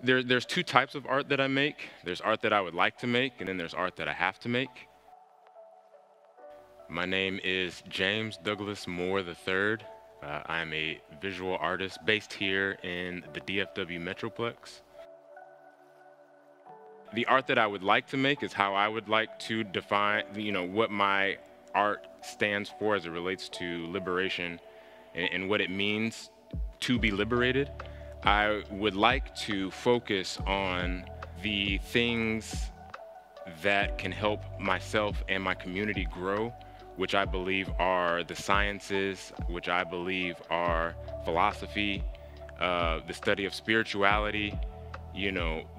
There's two types of art that I make. There's art that I would like to make, and then there's art that I have to make. My name is James Douglas Moore III. I am a visual artist based here in the DFW Metroplex. The art that I would like to make is how I would like to define, what my art stands for as it relates to liberation and what it means to be liberated. I would like to focus on the things that can help myself and my community grow, which I believe are the sciences, which I believe are philosophy, the study of spirituality.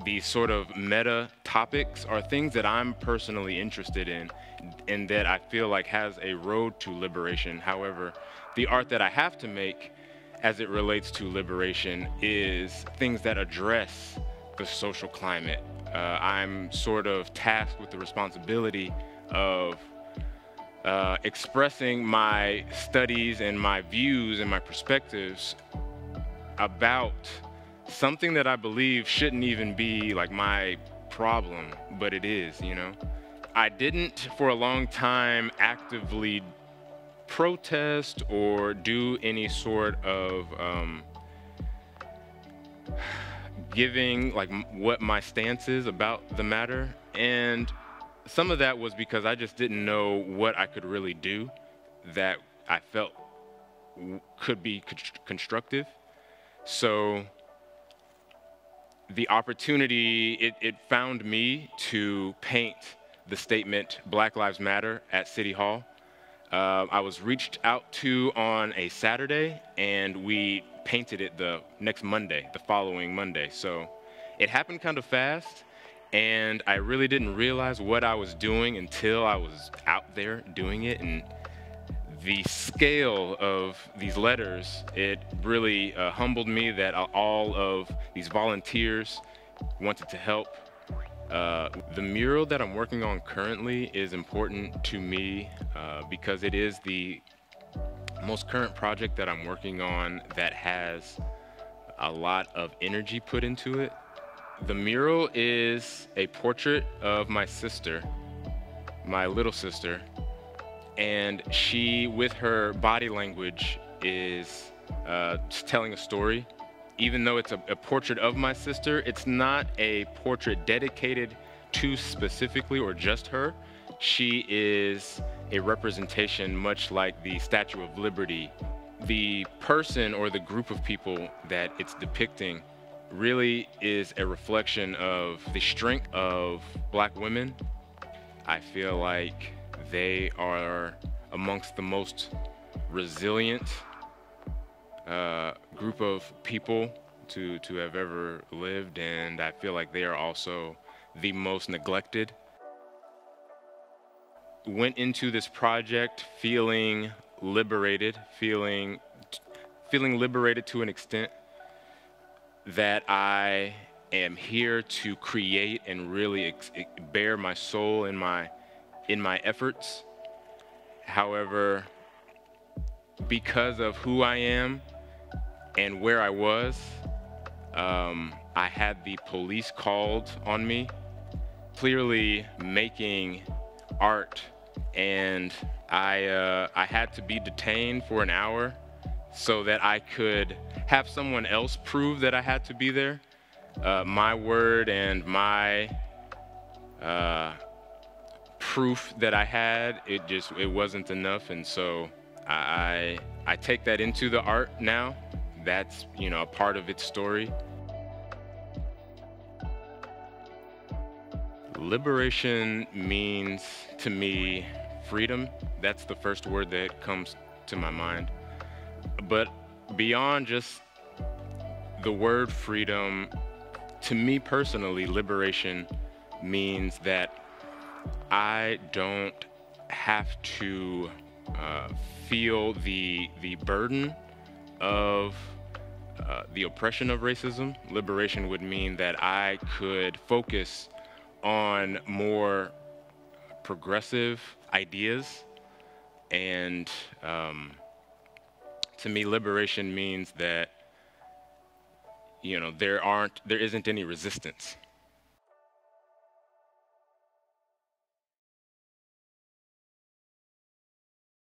These sort of meta topics are things that I'm personally interested in and that I feel like has a road to liberation. However, the art that I have to make as it relates to liberation is things that address the social climate. I'm sort of tasked with the responsibility of expressing my studies and my views and my perspectives about something that I believe shouldn't even be like my problem, but it is. I didn't for a long time actively protest or do any sort of giving like what my stance is about the matter. And some of that was because I just didn't know what I could really do that I felt could be constructive. So the opportunity, it found me to paint the statement Black Lives Matter at City Hall. I was reached out to on a Saturday, and we painted it the next Monday, the following Monday. So it happened kind of fast, and I really didn't realize what I was doing until I was out there doing it. And the scale of these letters, it really humbled me that all of these volunteers wanted to help. The mural that I'm working on currently is important to me because it is the most current project that I'm working on that has a lot of energy put into it. The mural is a portrait of my sister, my little sister, and she, with her body language, is telling a story. Even though it's a portrait of my sister, it's not a portrait dedicated to specifically or just her. She is a representation, much like the Statue of Liberty. The person or the group of people that it's depicting really is a reflection of the strength of Black women. I feel like they are amongst the most resilient group of people to have ever lived, and I feel like they are also the most neglected. Went into this project feeling liberated, feeling liberated to an extent that I am here to create and really bear my soul in my efforts. However, because of who I am and where I was, I had the police called on me, clearly making art, and I had to be detained for an hour so that I could have someone else prove that I had to be there. My word and my proof that I had, it wasn't enough, and so I take that into the art now. That's a part of its story. Liberation means to me freedom. That's the first word that comes to my mind. But beyond just the word freedom, to me personally, liberation means that I don't have to feel the burden of the oppression of racism. Liberation would mean that I could focus on more progressive ideas, and to me, liberation means that there isn't any resistance.